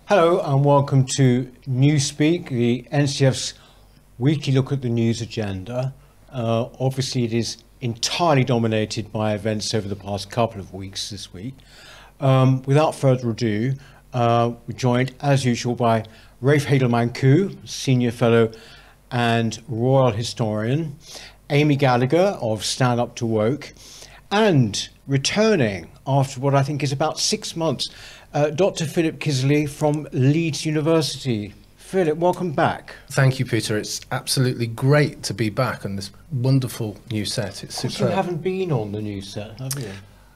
Hello and welcome to Newspeak, the NCF's weekly look at the news agenda. Obviously it is entirely dominated by events over the past couple of weeks this week. Without further ado, we're joined as usual by Rafe Heydel-Mankoo, Senior Fellow and Royal Historian, Amy Gallagher of Stand Up to Woke, and returning after what I think is about 6 months, Dr. Philip Kiszely from Leeds University. Philip, welcome back. Thank you, Peter. It's absolutely great to be back on this wonderful new set. It's superb. You haven't been on the new set, have you?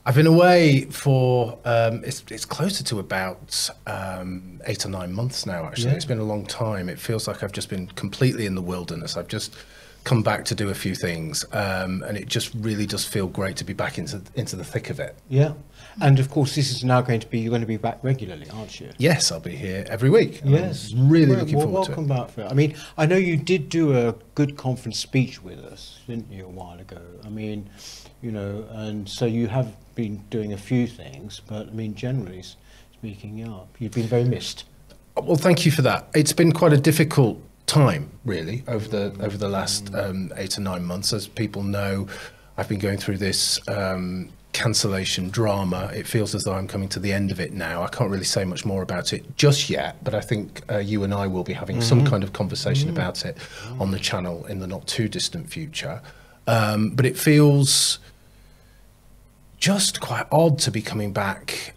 I've been away for, it's closer to about 8 or 9 months now, actually. Yeah. It's been a long time. It feels like I've just been completely in the wilderness. I've just come back to do a few things, and it just really does feel great to be back into the thick of it. Yeah. And of course, this is now going to be, you're going to be back regularly, aren't you? Yes, I'll be here every week. Yes. I'm really looking forward to it. Welcome back, Phil. I mean, I know you did do a good conference speech with us, didn't you, a while ago? I mean, you know, and so you have been doing a few things, but I mean, generally speaking, yeah, you've been very missed. Well, thank you for that. It's been quite a difficult time, really, over the last 8 or 9 months. As people know, I've been going through this cancellation drama. It feels as though I'm coming to the end of it now. I can't really say much more about it just yet, but I think you and I will be having some kind of conversation about it on the channel in the not too distant future. But it feels just quite odd to be coming back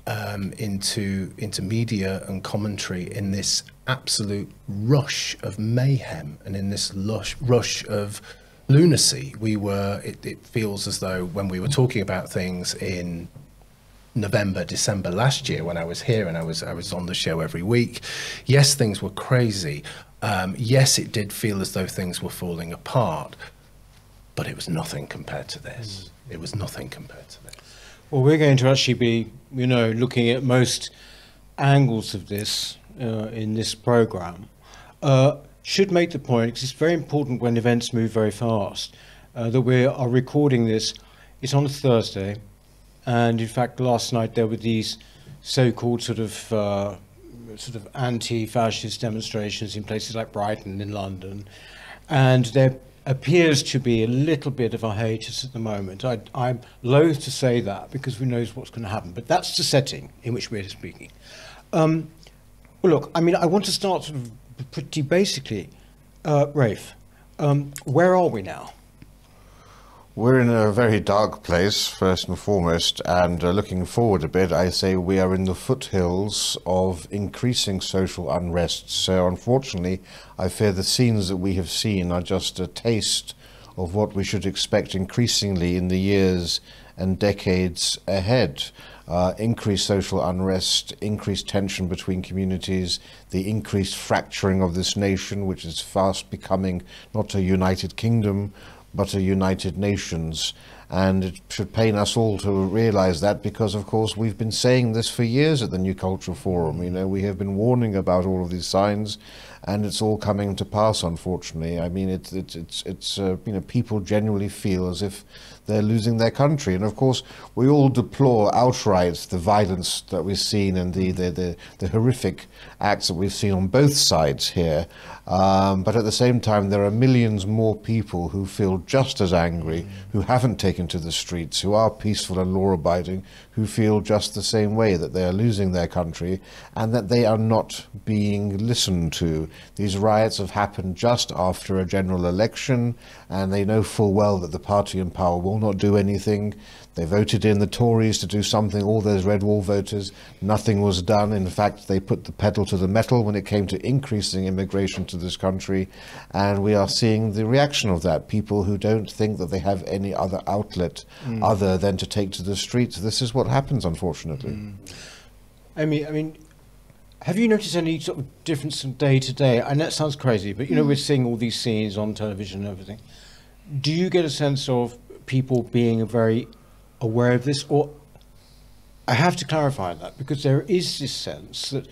into media and commentary in this absolute rush of mayhem and in this rush of lunacy. It feels as though when we were talking about things in November, December last year, when I was here and I was on the show every week, yes, things were crazy. Yes, it did feel as though things were falling apart, but it was nothing compared to this. It was nothing compared to this. Well, we're going to actually be, you know, looking at most angles of this in this program. Should make the point, because it's very important when events move very fast, that we are recording this. It's on a Thursday, and in fact, last night there were these so-called sort of anti-fascist demonstrations in places like Brighton in London, and there appears to be a little bit of a hiatus at the moment. I'm loath to say that because who knows what's going to happen, but that's the setting in which we're speaking. Well, look, I mean, I want to start sort of pretty basically. Rafe, where are we now? We're in a very dark place, first and foremost, and looking forward a bit, I say we are in the foothills of increasing social unrest. So unfortunately, I fear the scenes that we have seen are just a taste of what we should expect increasingly in the years and decades ahead. Increased social unrest, increased tension between communities, the increased fracturing of this nation, which is fast becoming not a united kingdom, but a United Nations. And it should pain us all to realize that, because of course we've been saying this for years at the New Cultural Forum. You know, we have been warning about all of these signs, and it's all coming to pass, unfortunately. I mean, it's you know, people genuinely feel as if they're losing their country. And of course, we all deplore outright the violence that we've seen and the horrific acts that we've seen on both sides here. But at the same time, there are millions more people who feel just as angry, who haven't taken to the streets, who are peaceful and law-abiding, who feel just the same way, that they are losing their country and that they are not being listened to. These riots have happened just after a general election, and they know full well that the party in power will not do anything. They voted in the Tories to do something, all those Red Wall voters. Nothing was done. In fact, they put the pedal to the metal when it came to increasing immigration to this country. And we are seeing the reaction of that. People who don't think that they have any other outlet other than to take to the streets. This is what happens, unfortunately. I mean, have you noticed any sort of difference from day to day? And that sounds crazy, but you know, we're seeing all these scenes on television and everything. Do you get a sense of people being very aware of this? Or I have to clarify that, because there is this sense that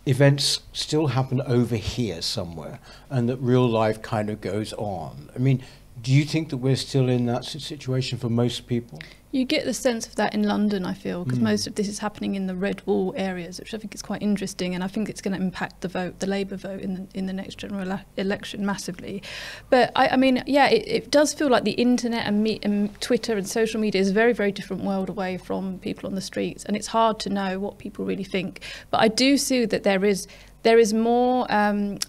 events still happen over here somewhere and that real life kind of goes on. I mean, do you think that we're still in that situation for most people? You get the sense of that in London, I feel, because most of this is happening in the red wall areas, which I think is quite interesting, and I think it's going to impact the vote, the Labour vote in the next general election massively. But I mean, yeah, it does feel like the internet and Twitter and social media is a very, very different world away from people on the streets, and it's hard to know what people really think. But I do see that there is more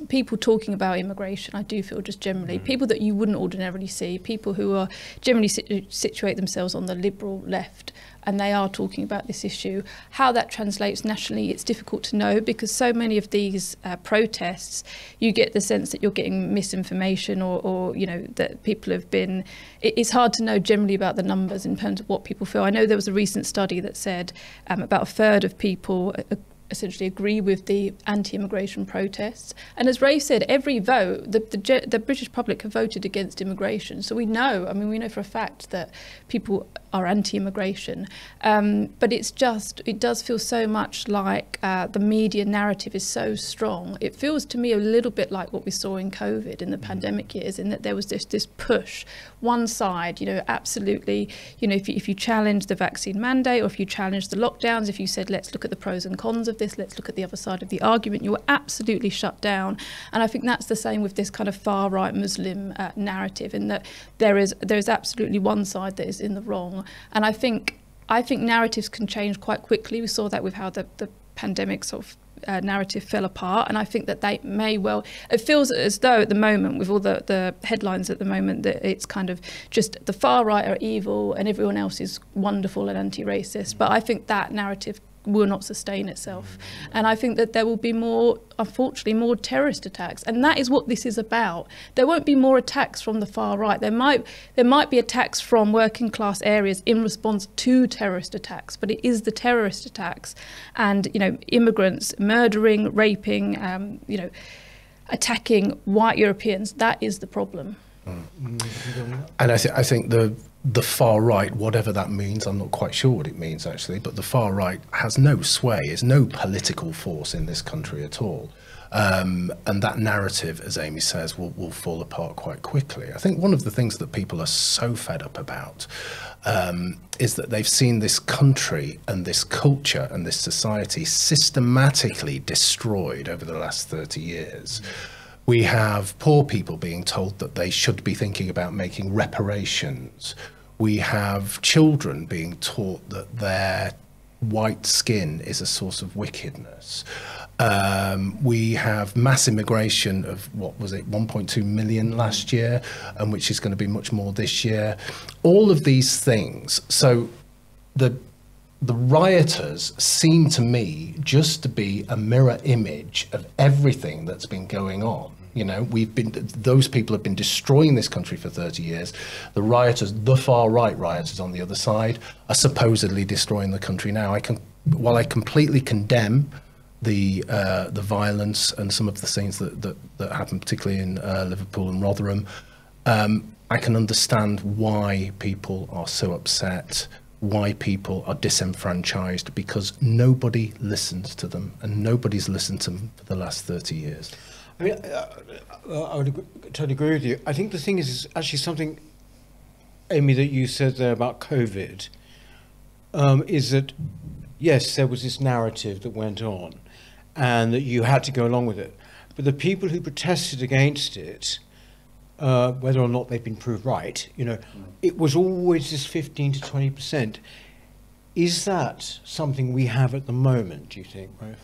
people talking about immigration, I do feel, just generally. People that you wouldn't ordinarily see, people who are generally situate themselves on the liberal left, and they are talking about this issue. How that translates nationally, it's difficult to know, because so many of these protests, you get the sense that you're getting misinformation, or you know, that people have been... It's hard to know generally about the numbers in terms of what people feel. I know there was a recent study that said about a third of people essentially agree with the anti-immigration protests. And as Rafe said, every vote, the British public have voted against immigration. So we know, I mean, we know for a fact that people are anti-immigration. But it's just, it does feel so much like the media narrative is so strong. It feels to me a little bit like what we saw in COVID in the pandemic years, in that there was this push, one side, you know, absolutely, you know, if you challenge the vaccine mandate, or if you challenge the lockdowns, if you said, let's look at the pros and cons of this, let's look at the other side of the argument, you were absolutely shut down. And I think that's the same with this kind of far right Muslim narrative, in that there is absolutely one side that is in the wrong. And I think narratives can change quite quickly. We saw that with how the pandemic sort of narrative fell apart, and I think that they may well, it feels as though at the moment, with all the headlines at the moment, that it's kind of just the far right are evil and everyone else is wonderful and anti-racist. But I think that narrative will not sustain itself, and I think that there will be more, unfortunately, more terrorist attacks, and that is what this is about. There won't be more attacks from the far right. There might be attacks from working class areas in response to terrorist attacks, but it is the terrorist attacks and, you know, immigrants murdering, raping, you know, attacking white Europeans. That is the problem. And I think the far right, whatever that means, I'm not quite sure what it means actually, but the far right has no sway, is no political force in this country at all. And that narrative, as Amy says, will fall apart quite quickly. I think one of the things that people are so fed up about is that they've seen this country and this culture and this society systematically destroyed over the last 30 years. We have poor people being told that they should be thinking about making reparations. We have children being taught that their white skin is a source of wickedness. We have mass immigration of, what was it, 1.2 million last year, and which is going to be much more this year. All of these things. So the rioters seem to me just to be a mirror image of everything that's been going on. You know, those people have been destroying this country for 30 years. The rioters, the far right rioters on the other side, are supposedly destroying the country now. While I completely condemn the violence and some of the scenes that happened, particularly in Liverpool and Rotherham, I can understand why people are so upset, why people are disenfranchised, because nobody listens to them, and nobody's listened to them for the last 30 years. I mean, I would totally agree with you. I think the thing is actually something, Amy, that you said there about COVID, is that, yes, there was this narrative that went on and that you had to go along with it. But the people who protested against it, whether or not they've been proved right, you know, it was always this 15 to 20%. Is that something we have at the moment, do you think, Rafe?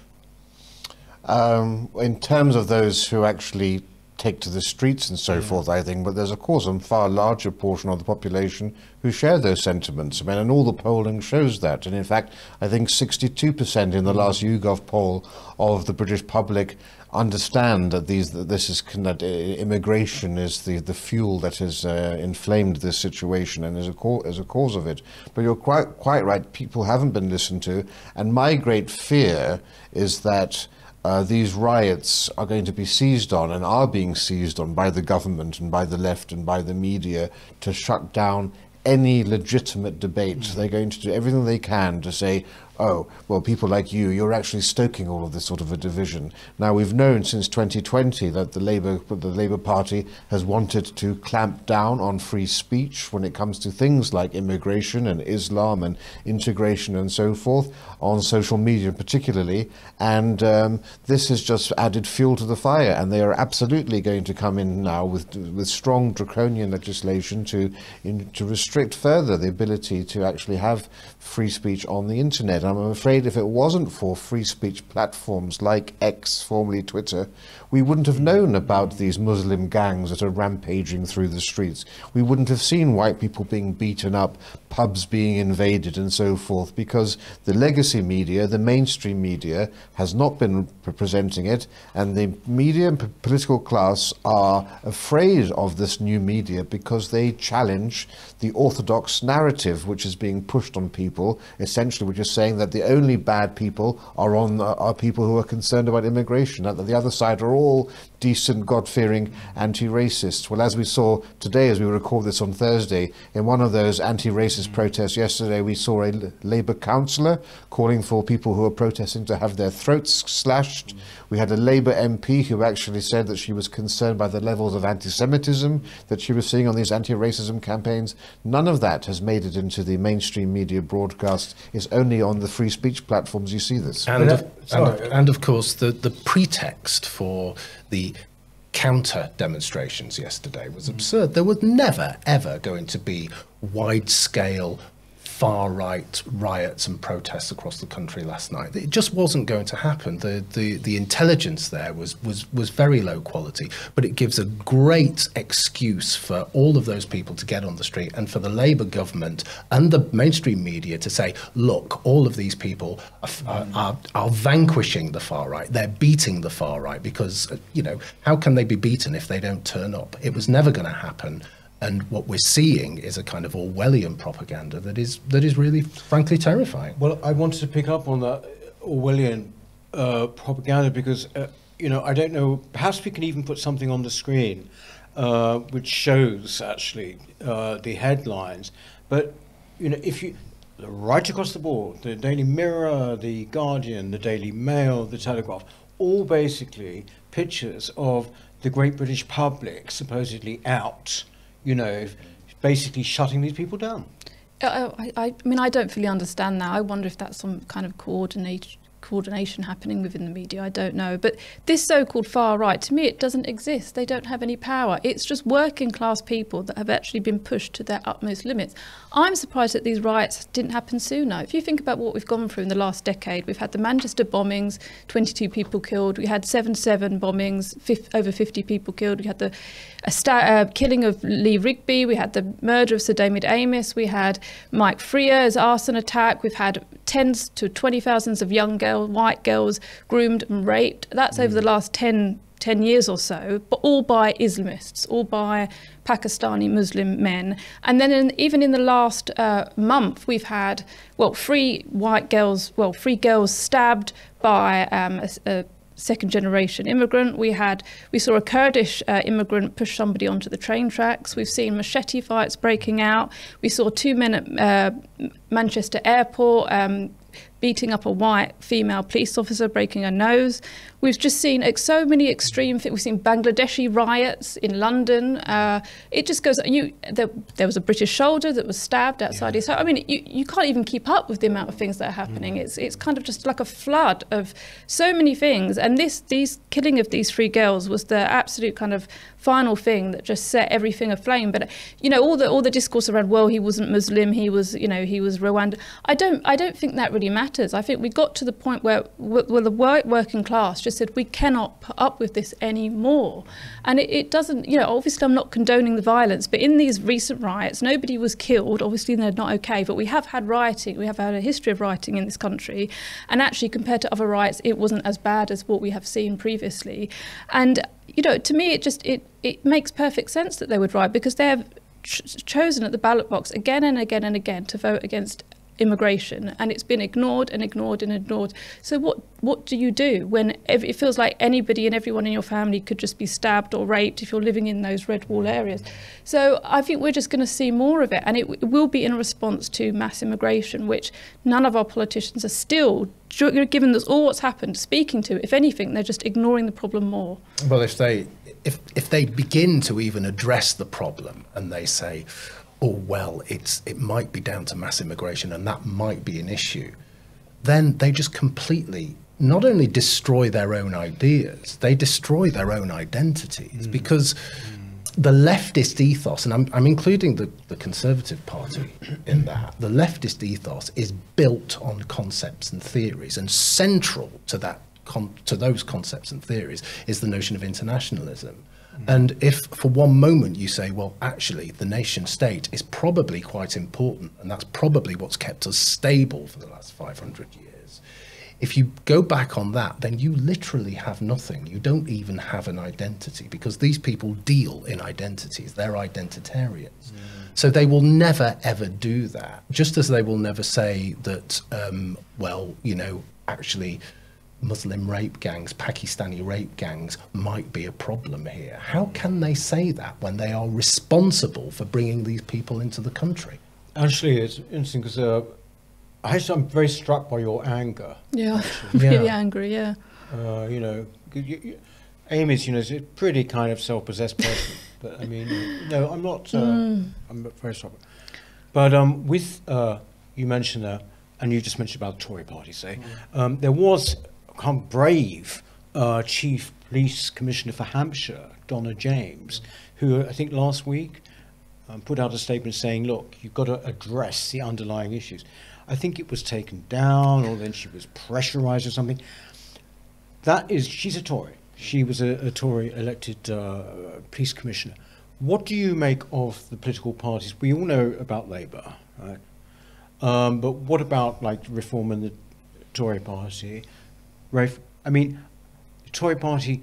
In terms of those who actually take to the streets and so forth, I think, but there's of course a far larger portion of the population who share those sentiments. I mean, and all the polling shows that. And in fact, I think 62% in the last YouGov poll of the British public understand that that immigration is the fuel that has inflamed this situation and is a cause of it. But you're quite right. People haven't been listened to, and my great fear is that these riots are going to be seized on, and are being seized on, by the government and by the left and by the media to shut down any legitimate debate. They're going to do everything they can to say, oh, well, people like you're actually stoking all of this sort of a division. Now, we've known since 2020 that the Labour Party has wanted to clamp down on free speech when it comes to things like immigration and Islam and integration and so forth, on social media particularly, and this has just added fuel to the fire, and they are absolutely going to come in now with strong draconian legislation to restrict further the ability to actually have free speech on the internet. I'm afraid if it wasn't for free speech platforms like X, formerly Twitter, we wouldn't have known about these Muslim gangs that are rampaging through the streets. We wouldn't have seen white people being beaten up, pubs being invaded and so forth, because the legacy media, the mainstream media, has not been presenting it, and the media and political class are afraid of this new media because they challenge the orthodox narrative which is being pushed on people, essentially, which is saying that the only bad people are people who are concerned about immigration, that the other side are all decent, God-fearing anti-racists. Well, as we saw today, as we record this on Thursday, in one of those anti-racist protests yesterday, we saw a Labour councillor calling for people who are protesting to have their throats slashed. We had a Labour MP who actually said that she was concerned by the levels of anti-Semitism that she was seeing on these anti-racism campaigns. None of that has made it into the mainstream media broadcast. It's only on the free speech platforms you see this. And of course, the pretext for the counter demonstrations yesterday was absurd. There was never, ever going to be wide-scale far-right riots and protests across the country last night. It just wasn't going to happen. The intelligence there was very low quality, but it gives a great excuse for all of those people to get on the street and for the Labour government and the mainstream media to say, look, all of these people are vanquishing the far right. They're beating the far right because, how can they be beaten if they don't turn up? It was never going to happen. And what we're seeing is a kind of Orwellian propaganda that is really, frankly, terrifying. Well, I wanted to pick up on that Orwellian propaganda because, I don't know, perhaps we can even put something on the screen which shows, actually, the headlines. But, if you, right across the board, the Daily Mirror, the Guardian, the Daily Mail, the Telegraph, all basically pictures of the great British public supposedly out, basically shutting these people down. I mean, I don't fully understand that. I wonder if that's some kind of coordination happening within the media. I don't know. But this so-called far right, to me, it doesn't exist. They don't have any power. It's just working class people that have actually been pushed to their utmost limits. I'm surprised that these riots didn't happen sooner. If you think about what we've gone through in the last decade, we've had the Manchester bombings, 22 people killed. We had 7/7 bombings, over 50 people killed. We had the killing of Lee Rigby. We had the murder of Sir David Amess. We had Mike Freer's arson attack. We've had tens to 20,000s of young girls, white girls, groomed and raped. That's over the last 10 years or so, but all by Islamists, all by Pakistani Muslim men. And then even in the last month, we've had, three girls stabbed by a second-generation immigrant. We saw a Kurdish immigrant push somebody onto the train tracks. We've seen machete fights breaking out. We saw 2 men at Manchester Airport beating up a white female police officer, breaking her nose. We've just seen so many extreme things. We've seen Bangladeshi riots in London. It just goes, there was a British soldier that was stabbed outside his home. I mean, you can't even keep up with the amount of things that are happening. It's kind of just like a flood of so many things. And these killing of these 3 girls was the absolute kind of final thing that just set everything aflame. But all the discourse around, well, he wasn't Muslim, he was Rwanda. I don't think that really matters. I think we got to the point where the working class just said we cannot put up with this anymore. And it doesn't, obviously I'm not condoning the violence, but in these recent riots, nobody was killed. Obviously they're not okay, but we have had rioting. We have had a history of rioting in this country. And actually, compared to other riots, it wasn't as bad as what we have seen previously. And, to me, it makes perfect sense that they would riot because they have chosen at the ballot box again and again and again to vote against immigration, and it's been ignored and ignored and ignored. So what do you do when it feels like anybody and everyone in your family could just be stabbed or raped if you're living in those red wall areas? So I think we're just going to see more of it, and it will be in response to mass immigration, which none of our politicians are still, given that's all what's happened, speaking to. If anything, they're just ignoring the problem more. Well, if they begin to even address the problem and they say, oh, well, it might be down to mass immigration and that might be an issue, then they just completely not only destroy their own ideas, they destroy their own identities, because the leftist ethos, and I'm including the Conservative Party in that, the leftist ethos is built on concepts and theories, and central to that to those concepts and theories is the notion of internationalism. And if for one moment you say, well, actually, the nation state is probably quite important, and that's probably what's kept us stable for the last 500 years. If you go back on that, then you literally have nothing. You don't even have an identity, because these people deal in identities. They're identitarians. So they will never, ever do that. Just as they will never say that, well, you know, actually, Muslim rape gangs, Pakistani rape gangs might be a problem here. How can they say that when they are responsible for bringing these people into the country? Actually, it's interesting because I'm very struck by your anger. Yeah, really angry, yeah. You know, Amy's, you know, is a pretty kind of self-possessed person. But I mean, no, I'm not. I'm very struck. But with you mentioned that, and you just mentioned about the Tory party, say, there was a brave Chief Police Commissioner for Hampshire, Donna James, who I think last week put out a statement saying, look, you've got to address the underlying issues. I think it was taken down, or then she was pressurised or something. That is, she's a Tory. She was a Tory elected police commissioner. What do you make of the political parties? We all know about Labour, right? But what about like reform in the Tory party? Rafe, I mean, the Tory party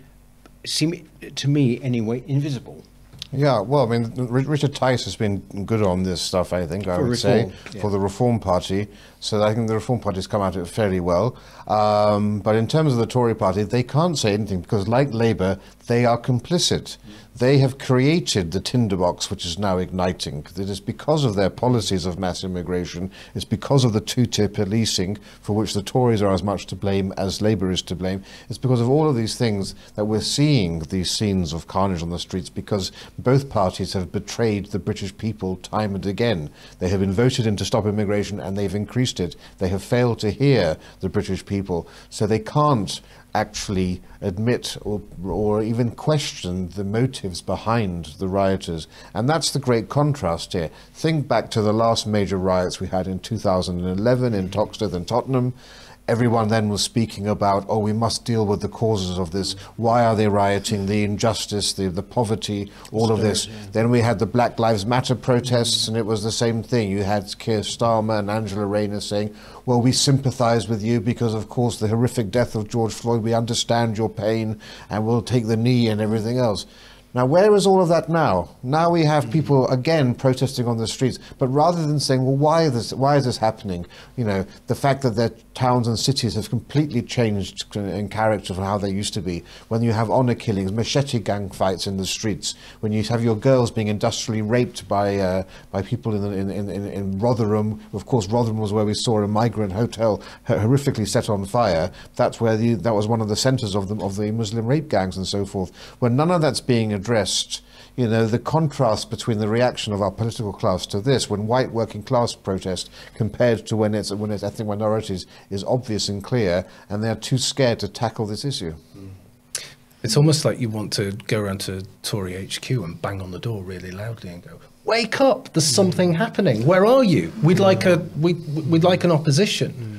seem, to me anyway, invisible. Yeah, well, I mean, Richard Tice has been good on this stuff, I think, I would say, for the Reform Party. So I think the Reform Party's come out of it fairly well. But in terms of the Tory party, they can't say anything because, like Labour, they are complicit. They have created the tinderbox which is now igniting. It is because of their policies of mass immigration, it's because of the two-tier policing, for which the Tories are as much to blame as Labour is to blame. It's because of all of these things that we're seeing these scenes of carnage on the streets, because both parties have betrayed the British people time and again. They have been voted in to stop immigration and they've increased it. They have failed to hear the British people, so they can't actually admit or even question the motives behind the rioters. And that's the great contrast here. Think back to the last major riots we had in 2011 in Toxteth and Tottenham. Everyone then was speaking about, oh, we must deal with the causes of this. Why are they rioting? The injustice, the poverty, all of this. Yeah. Then we had the Black Lives Matter protests, and it was the same thing. You had Keir Starmer and Angela Rayner saying, well, we sympathise with you because, of course, the horrific death of George Floyd, we understand your pain, and we'll take the knee and everything else. Now, where is all of that now? Now we have people, again, protesting on the streets. But rather than saying, well, why is this happening? You know, the fact that their towns and cities have completely changed in character from how they used to be. When you have honour killings, machete gang fights in the streets. When you have your girls being industrially raped by people in Rotherham. Of course, Rotherham was where we saw a migrant hotel horrifically set on fire. That's where that was one of the centres of the Muslim rape gangs and so forth. When none of that's being addressed, you know, the contrast between the reaction of our political class to this, when white working class protest, compared to when it's ethnic minorities, is obvious and clear, and they're too scared to tackle this issue. It's almost like you want to go around to Tory HQ and bang on the door really loudly and go, "Wake up! There's something happening. Where are you? We'd like an opposition."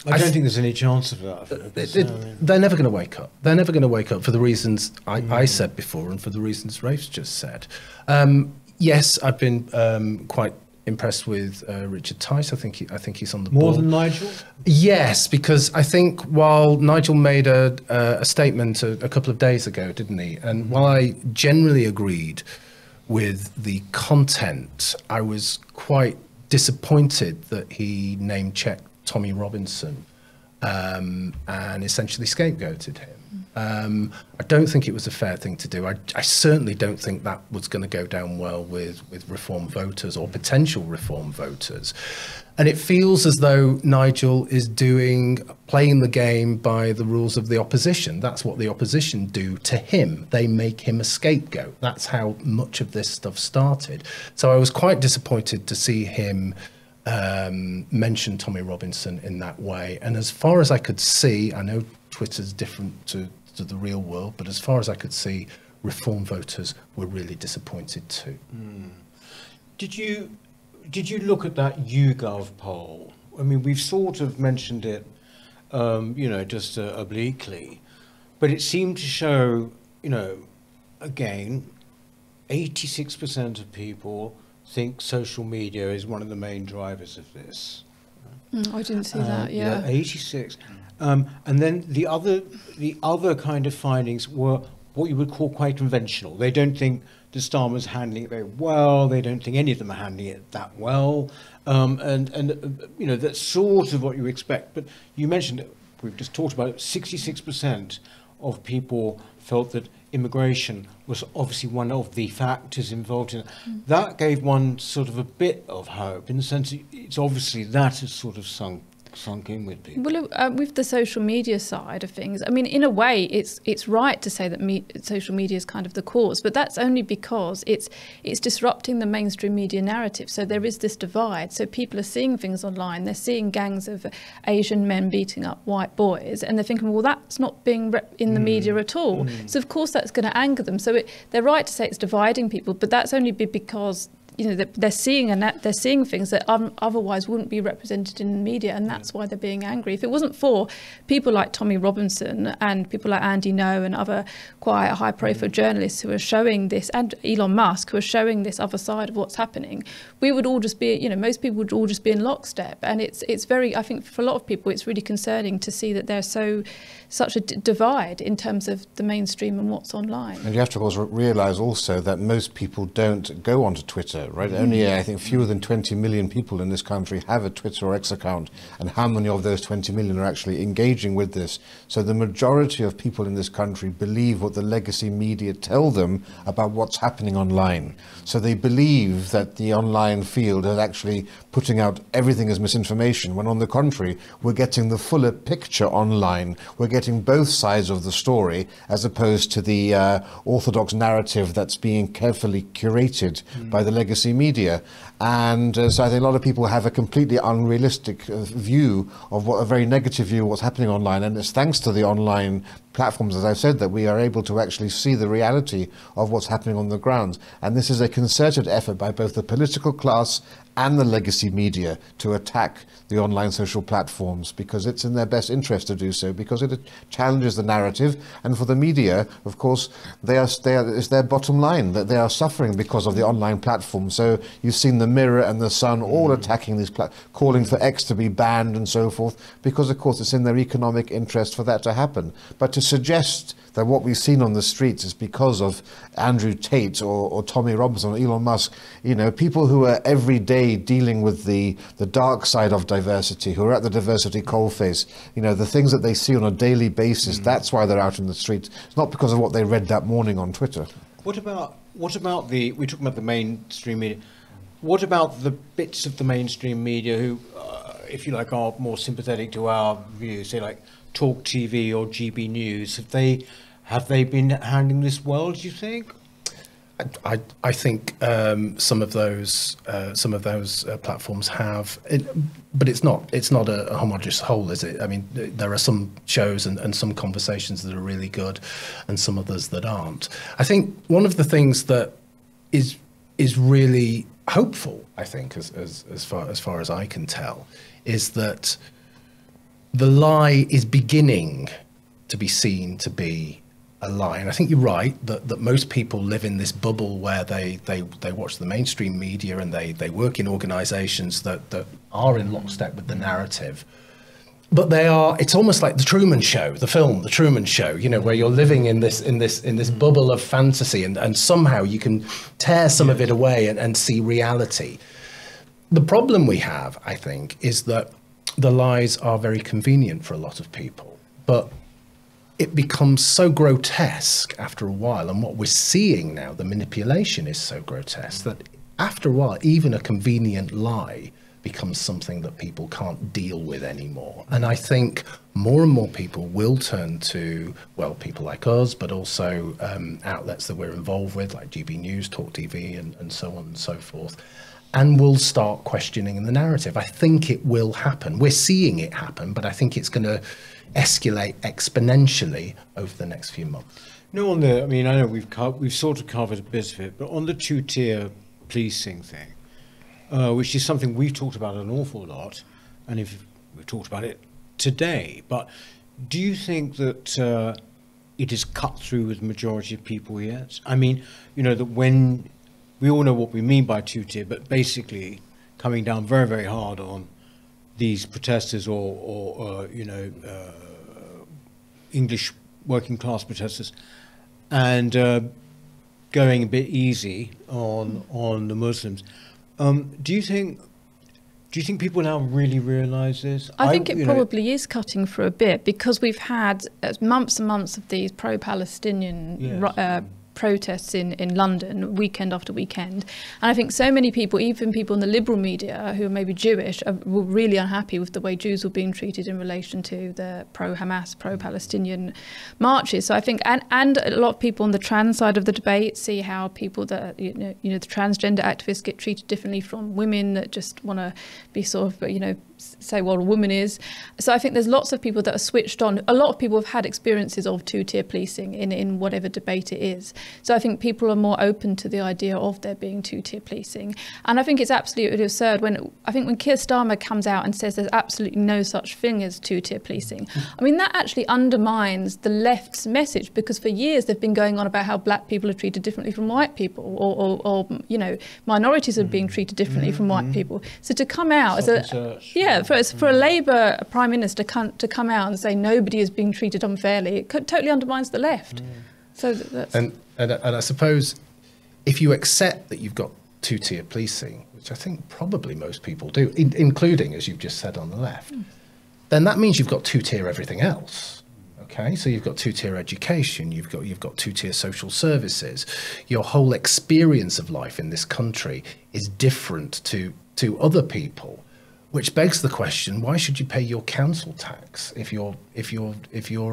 I don't think there's any chance of that. They're never going to wake up. They're never going to wake up for the reasons I said before and for the reasons Rafe's just said. Yes, I've been quite impressed with Richard Tice. I think he's on the ball. More than Nigel? Yes, because I think while Nigel made a statement a couple of days ago, didn't he? And while I generally agreed with the content, I was quite disappointed that he name-checked Tommy Robinson and essentially scapegoated him. I don't think it was a fair thing to do. I certainly don't think that was going to go down well with Reform voters or potential Reform voters. And it feels as though Nigel is playing the game by the rules of the opposition. That's what the opposition do to him. They make him a scapegoat. That's how much of this stuff started. So I was quite disappointed to see him mention Tommy Robinson in that way. And as far as I could see, I know Twitter's different to the real world, but as far as I could see, Reform voters were really disappointed too. Did you look at that YouGov poll? I mean, we've sort of mentioned it, just obliquely, but it seemed to show, again, 86% of people think social media is one of the main drivers of this. I didn't see that. Yeah, 86. And then the other kind of findings were what you would call quite conventional. They don't think the Starmer's handling it very well. They don't think any of them are handling it that well. And that's sort of what you expect. But you mentioned, we've just talked about it, 66% of people felt that immigration was obviously one of the factors involved in it. That gave one sort of a bit of hope, in the sense it's obviously that has sort of sunk in with people. Well, with the social media side of things, I mean, in a way, it's right to say that social media is kind of the cause, but that's only because it's disrupting the mainstream media narrative. So there is this divide. So people are seeing things online. They're seeing gangs of Asian men beating up white boys, and they're thinking, well, that's not being in the media at all. So of course that's going to anger them. So they're right to say it's dividing people, but that's only because they're seeing things that otherwise wouldn't be represented in the media, and that's why they're being angry. If it wasn't for people like Tommy Robinson and people like Andy Ngo and other quite high-profile journalists who are showing this, and Elon Musk, who are showing this other side of what's happening, we would all just be, most people would all just be in lockstep. And it's very, I think for a lot of people, it's really concerning to see that there's such a divide in terms of the mainstream and what's online. And you have to, of course, realise also that most people don't go onto Twitter, right? Only, I think, fewer than 20 million people in this country have a Twitter or X account, and how many of those 20 million are actually engaging with this? So the majority of people in this country believe what the legacy media tell them about what's happening online. So they believe that the online field is actually putting out everything as misinformation, when on the contrary, we're getting the fuller picture online. We're getting both sides of the story, as opposed to the orthodox narrative that's being carefully curated by the legacy media. And so I think a lot of people have a completely unrealistic view of a very negative view of what's happening online. And it's thanks to the online platforms, as I've said, that we are able to actually see the reality of what's happening on the ground. And this is a concerted effort by both the political class and the legacy media to attack the online social platforms, because it's in their best interest to do so, because it challenges the narrative. And for the media, of course, it's their bottom line that they are suffering because of the online platform. So you've seen the Mirror and the Sun all attacking these calling for X to be banned and so forth, because of course it's in their economic interest for that to happen. But to suggest that what we've seen on the streets is because of Andrew Tate or Tommy Robinson or Elon Musk, people who are every day dealing with the dark side of diversity, who are at the diversity coalface, the things that they see on a daily basis, that's why they're out in the streets. It's not because of what they read that morning on Twitter. What about we're talking about the mainstream media. What about the bits of the mainstream media who, if you like, are more sympathetic to our views, say like Talk TV or GB News? Have they been handling this well, do you think? I think some of those platforms have, but it's not a homogeneous whole, is it? I mean, there are some shows and some conversations that are really good, and some others that aren't. I think one of the things that is really hopeful, I think, as far as I can tell, is that the lie is beginning to be seen to be a lie. And I think you're right that most people live in this bubble where they watch the mainstream media and they work in organizations that are in lockstep with the narrative. But it's almost like the Truman Show, the film, the Truman Show, where you're living in this bubble of fantasy, and somehow you can tear some of it away and see reality. The problem we have, I think, is that the lies are very convenient for a lot of people, but it becomes so grotesque after a while, and what we're seeing now, the manipulation is so grotesque that after a while, even a convenient lie becomes something that people can't deal with anymore. And I think more and more people will turn to, well, people like us, but also outlets that we're involved with, like GB News, Talk TV, and so on and so forth, and will start questioning the narrative. I think it will happen. We're seeing it happen, but I think it's going to escalate exponentially over the next few months. No, on the, I mean, I know we've sort of covered a bit of it, but on the two-tier policing thing, which is something we've talked about an awful lot, and if we've talked about it today, but do you think that it is cut through with the majority of people yet? I mean, you know, that when we all know what we mean by two-tier, but basically coming down very, very hard on these protesters or you know, English working class protesters, and going a bit easy on the Muslims. Do you think people now really realise this? I think it probably is cutting for a bit, because we've had months and months of these pro-Palestinian protests in London, weekend after weekend. And I think so many people, even people in the liberal media who are maybe Jewish, were really unhappy with the way Jews were being treated in relation to the pro-Hamas, pro-Palestinian marches. So I think, and a lot of people on the trans side of the debate see how people that, you know, the transgender activists get treated differently from women that just want to be sort of, you know, say what a woman is. So I think there's lots of people that are switched on. A lot of people have had experiences of two-tier policing in whatever debate it is. So I think people are more open to the idea of there being two-tier policing. And I think it's absolutely absurd when Keir Starmer comes out and says there's absolutely no such thing as two-tier policing. I mean, that actually undermines the left's message, because for years they've been going on about how black people are treated differently from white people, or you know, minorities are being treated differently from white people. So to come out as for a Labour Prime Minister to come out and say nobody is being treated unfairly, it totally undermines the left. So that's... And I suppose if you accept that you've got two-tier policing, which I think probably most people do, including, as you've just said, on the left, then that means you've got two-tier everything else. Okay, so you've got two-tier education, you've got two-tier social services. Your whole experience of life in this country is different to other people. Which begs the question: why should you pay your council tax if you're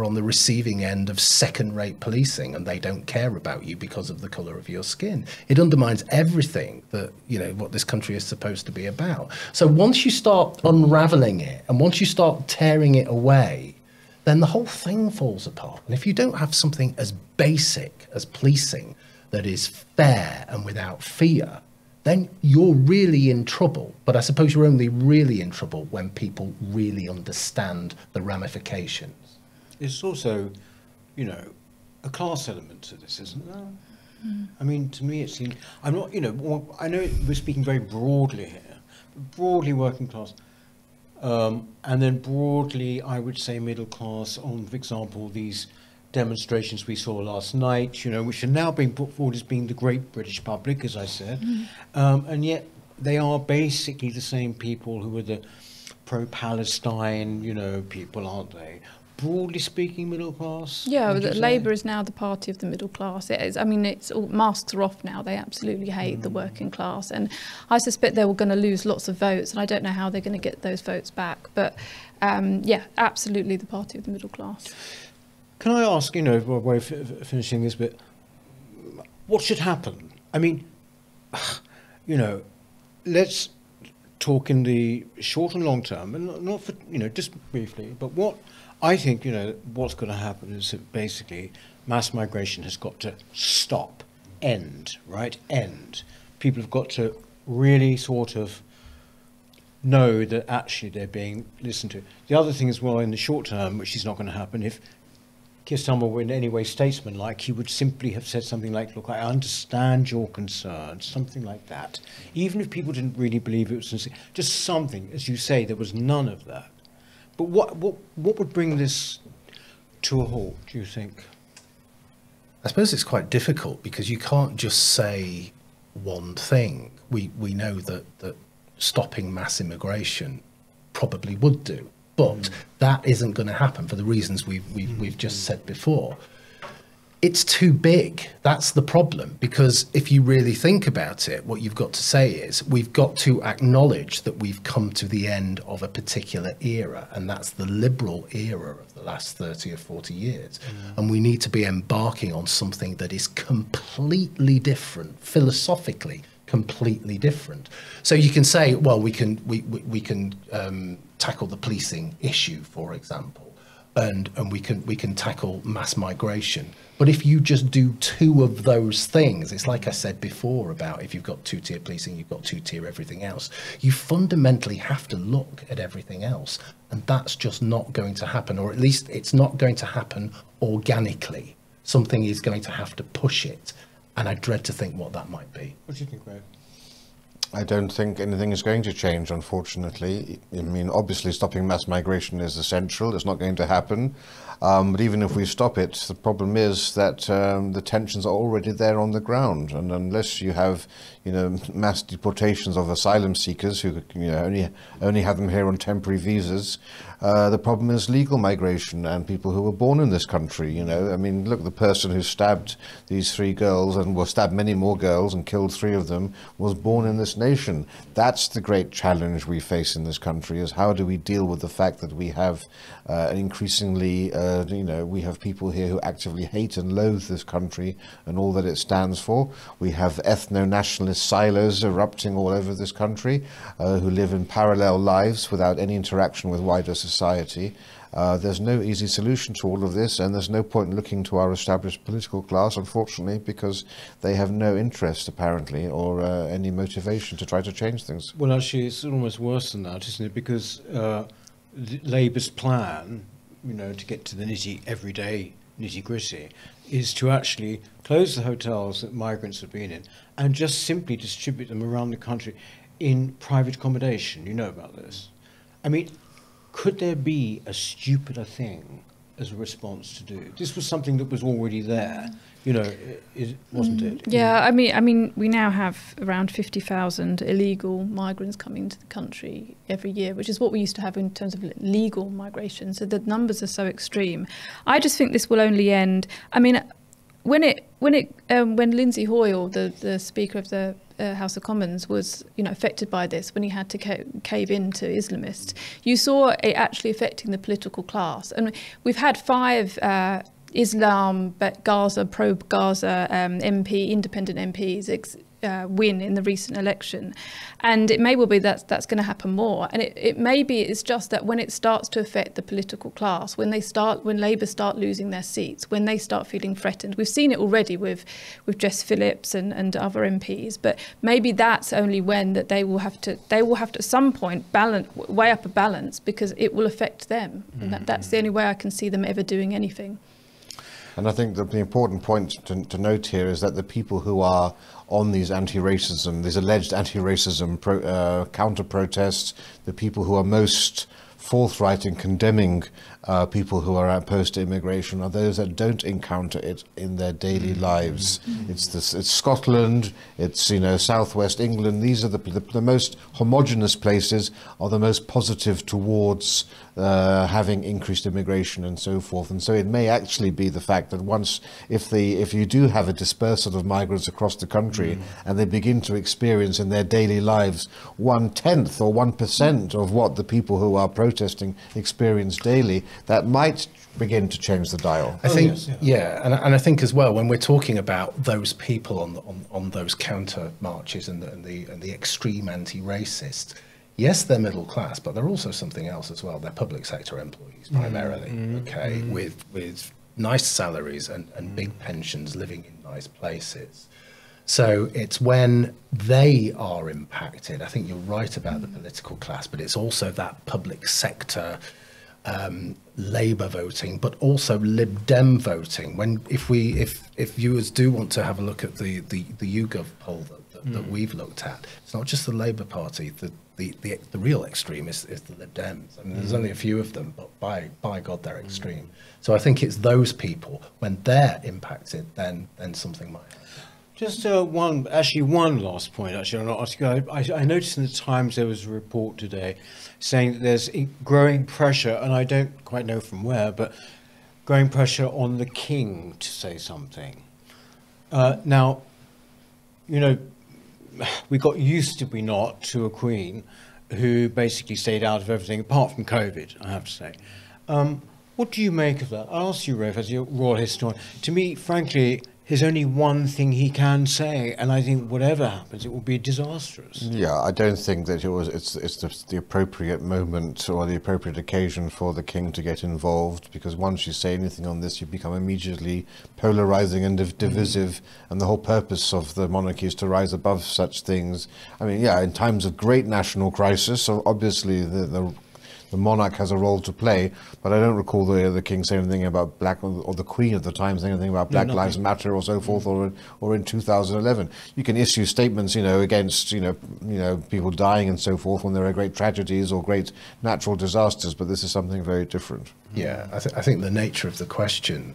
on the receiving end of second-rate policing and they don't care about you because of the colour of your skin? It undermines everything that, you know, what this country is supposed to be about. So once you start unravelling it and once you start tearing it away, then the whole thing falls apart. And if you don't have something as basic as policing that is fair and without fear, then you're really in trouble. But I suppose you're only really in trouble when people really understand the ramifications. There's also, you know, a class element to this, isn't there? I mean, to me it seems, I'm not, you know, I know we're speaking very broadly here, but broadly working class, and then broadly, I would say middle class on, for example, these demonstrations we saw last night, you know, which are now being put forward as being the great British public, as I said, and yet they are basically the same people who are the pro-Palestine, you know, people, aren't they? Broadly speaking, middle class? Yeah, Labour is now the party of the middle class. It is. I mean, it's all, masks are off now. They absolutely hate the working class, and I suspect they were going to lose lots of votes, and I don't know how they're going to get those votes back. But yeah, absolutely the party of the middle class. Can I ask, you know, by way of finishing this bit, what should happen? I mean, you know, let's talk in the short and long term, and not for, you know, just briefly, but what I think, you know, what's going to happen is that basically mass migration has got to stop, end, right? End. People have got to really sort of know that actually they're being listened to. The other thing as well in the short term, which is not going to happen, if Keir Starmer were in any way statesman-like, he would simply have said something like, look, I understand your concerns, something like that. Even if people didn't really believe it was sincere, just something, as you say, there was none of that. But what would bring this to a halt, do you think? I suppose it's quite difficult because you can't just say one thing. We know that stopping mass immigration probably would do. But that isn't going to happen for the reasons we've just said before. It's too big. That's the problem. Because if you really think about it, what you've got to say is we've got to acknowledge that we've come to the end of a particular era, and that's the liberal era of the last 30 or 40 years. And we need to be embarking on something that is completely different, philosophically completely different. So you can say, well, we can tackle the policing issue, for example, and we can tackle mass migration. But if you just do two of those things, it's like I said before about if you've got two-tier policing, you've got two-tier everything else. You fundamentally have to look at everything else, and that's just not going to happen, or at least it's not going to happen organically. Something is going to have to push it, and I dread to think what that might be. What do you think, Rafe? I don't think anything is going to change, unfortunately. I mean, obviously stopping mass migration is essential. It's not going to happen. But even if we stop it, the problem is that the tensions are already there on the ground. And unless you have, mass deportations of asylum seekers who, only have them here on temporary visas, the problem is legal migration and people who were born in this country. I mean, look, the person who stabbed these 3 girls and stabbed many more girls and killed 3 of them was born in this nation. That's the great challenge we face in this country, is how do we deal with the fact that we have increasingly, we have people here who actively hate and loathe this country and all that it stands for. We have ethno-nationalist silos erupting all over this country who live in parallel lives without any interaction with wider society. There's no easy solution to all of this, and there's no point in looking to our established political class, unfortunately, because they have no interest, apparently, or any motivation to try to change things. Well, actually, it's almost worse than that, isn't it? Because Labour's plan, to get to the everyday nitty-gritty, is to actually close the hotels that migrants have been in and just simply distribute them around the country in private accommodation. You know about this. I mean, could there be a stupider thing as a response to do? This was something that was already there, wasn't it? Yeah, I mean, we now have around 50,000 illegal migrants coming into the country every year, which is what we used to have in terms of legal migration. So the numbers are so extreme. I just think this will only end. I mean, when Lindsay Hoyle, the Speaker of the House of Commons, was affected by this, when he had to cave in to Islamists, you saw it actually affecting the political class. And we've had 5 Islam, Gaza, pro-Gaza independent MPs win in the recent election, and it may well be that's going to happen more. And it may be it's just that when it starts to affect the political class, when Labour start losing their seats, when they start feeling threatened. We've seen it already with Jess Phillips and other MPs, but maybe that's only when that they will have to at some point weigh up a balance, because it will affect them, and that's the only way I can see them ever doing anything. And I think that the important point to note here is that the people who are on these alleged anti-racism counter-protests, the people who are most forthright in condemning people who are opposed to immigration are those that don't encounter it in their daily lives. It's Scotland, it's southwest England. These are the most homogenous places, are the most positive towards having increased immigration and so forth. And so it may actually be the fact that if you do have a dispersal of migrants across the country and they begin to experience in their daily lives 1/10 or 1% of what the people who are protesting experience daily, that might begin to change the dial. I think, and I think as well, when we're talking about those people on those counter marches and the extreme anti-racist, yes, they're middle class, but they're also something else as well. They're public sector employees primarily, with nice salaries and big pensions, living in nice places. So it's when they are impacted. I think you're right about the political class, but it's also that public sector Labour voting, but also Lib Dem voting. If viewers do want to have a look at the YouGov poll that we've looked at, it's not just the Labour Party. The real extreme is the Lib Dems. I mean, there's only a few of them, but by God, they're extreme. So I think it's those people, when they're impacted, then something might happen. Just one last point. Actually, I'm not asking. I noticed in the Times there was a report today saying that there's growing pressure, and I don't quite know from where, but growing pressure on the King to say something. Now, you know, we got used, did we not, to a Queen who basically stayed out of everything apart from COVID, I have to say. What do you make of that? I'll ask you, Rafe, as your royal historian. To me, frankly, there's only one thing he can say, and I think whatever happens, it will be disastrous. Yeah, I don't think that it's the appropriate moment or the appropriate occasion for the King to get involved, because once you say anything on this, you become immediately polarising and divisive, and the whole purpose of the monarchy is to rise above such things. I mean, yeah, in times of great national crisis, so obviously the monarch has a role to play, but I don't recall the King saying anything about black, or the Queen at the time saying anything about Black Lives Matter or so forth, or in 2011. You can issue statements, you know, against people dying and so forth when there are great tragedies or great natural disasters, but this is something very different. Yeah, I think the nature of the question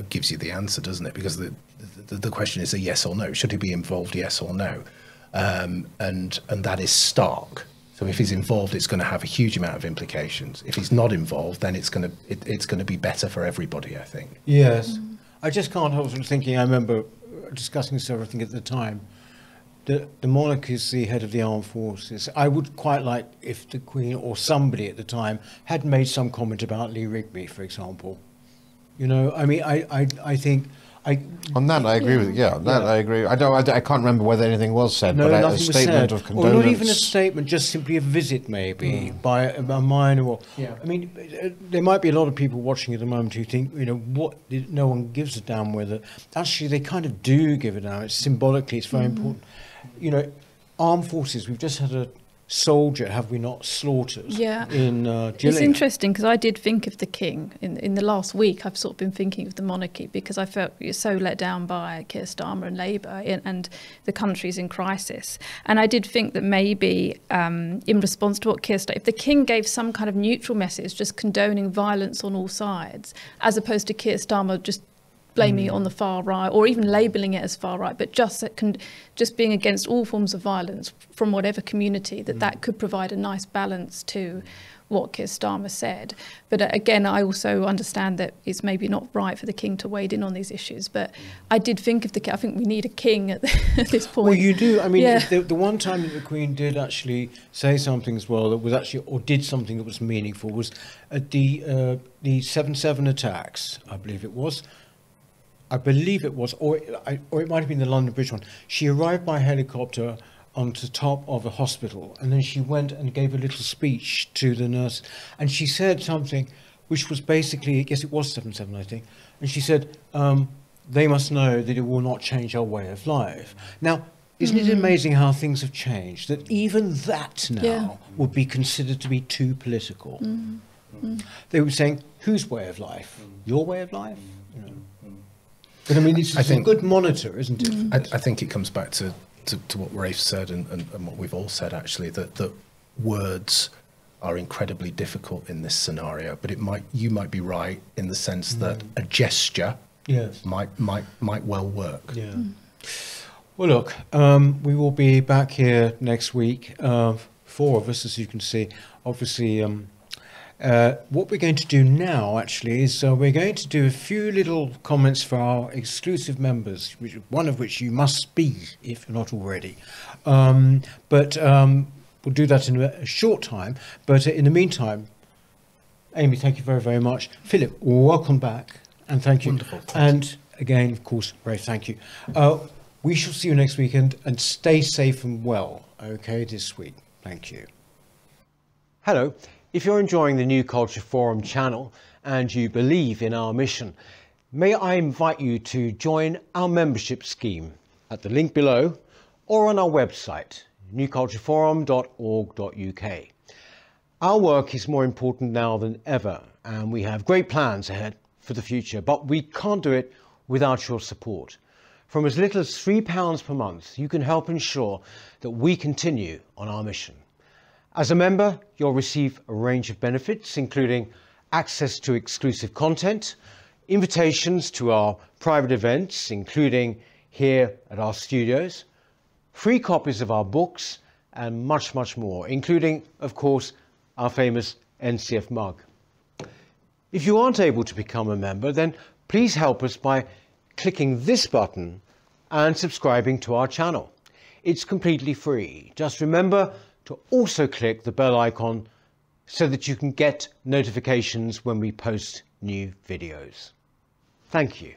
gives you the answer, doesn't it? Because the question is a yes or no. Should he be involved? Yes or no? And that is stark. So if he's involved, it's going to have a huge amount of implications. If he's not involved, then it's going to be better for everybody, I think. Yes. I just can't help thinking, I remember discussing this everything at the time, the monarch is the head of the armed forces. I would quite like if the Queen or somebody at the time had made some comment about Lee Rigby, for example. You know, I mean, I think... On that, I agree with you. Yeah, on that I agree. I can't remember whether anything was said, no, but nothing a statement was of said. condolence. Or not even a statement, just simply a visit, maybe by a minor. Or, I mean, there might be a lot of people watching at the moment who think, you know, no one gives a damn whether. Actually, they kind of do give a damn. It's symbolically, it's very important. You know, armed forces. We've just had a soldier, have we not, slaughtered in Gillingham. It's interesting because I did think of the King in the last week. I've sort of been thinking of the monarchy because I felt so let down by Keir Starmer and Labour, and the country's in crisis. And I did think that maybe in response to what Keir Starmer, if the King gave some kind of neutral message, just condoning violence on all sides, as opposed to Keir Starmer just blaming it on the far right, or even labelling it as far right, but just being against all forms of violence from whatever community, that could provide a nice balance to what Keir Starmer said. But again, I also understand that it's maybe not right for the King to wade in on these issues. But I did think of I think we need a King at this point. Well, you do. I mean, the one time that the Queen did actually say something as well that was actually, or did something that was meaningful, was at the 7/7 attacks, I believe it was, or it might have been the London Bridge one. She arrived by helicopter onto top of a hospital, and then she went and gave a little speech to the nurse, and she said something which was basically, I guess it was 7/7, I think, and she said, they must know that it will not change our way of life. Now, isn't it amazing how things have changed, that even that now would be considered to be too political? They were saying, whose way of life? Your way of life? You know. But I mean, it's a good monitor, isn't it? I think it comes back to what Rafe said and what we've all said, actually, that words are incredibly difficult in this scenario. But you might be right in the sense that a gesture might well work. Yeah. Well, look, we will be back here next week. 4 of us, as you can see. Obviously, what we're going to do now, actually, is we're going to do a few little comments for our exclusive members, one of which you must be, if you're not already. But we'll do that in a short time. But in the meantime, Amy, thank you very, very much. Philip, welcome back, and thank you. Wonderful. And again, of course, Rafe, thank you. We shall see you next weekend, and stay safe and well, okay, this week. Thank you. Hello. If you're enjoying the New Culture Forum channel and you believe in our mission, may I invite you to join our membership scheme at the link below or on our website, newcultureforum.org.uk. Our work is more important now than ever, and we have great plans ahead for the future, but we can't do it without your support. From as little as £3 per month, you can help ensure that we continue on our mission. As a member, you'll receive a range of benefits, including access to exclusive content, invitations to our private events, including here at our studios, free copies of our books, and much, much more, including, of course, our famous NCF mug. If you aren't able to become a member, then please help us by clicking this button and subscribing to our channel. It's completely free. Just remember to also click the bell icon so that you can get notifications when we post new videos. Thank you.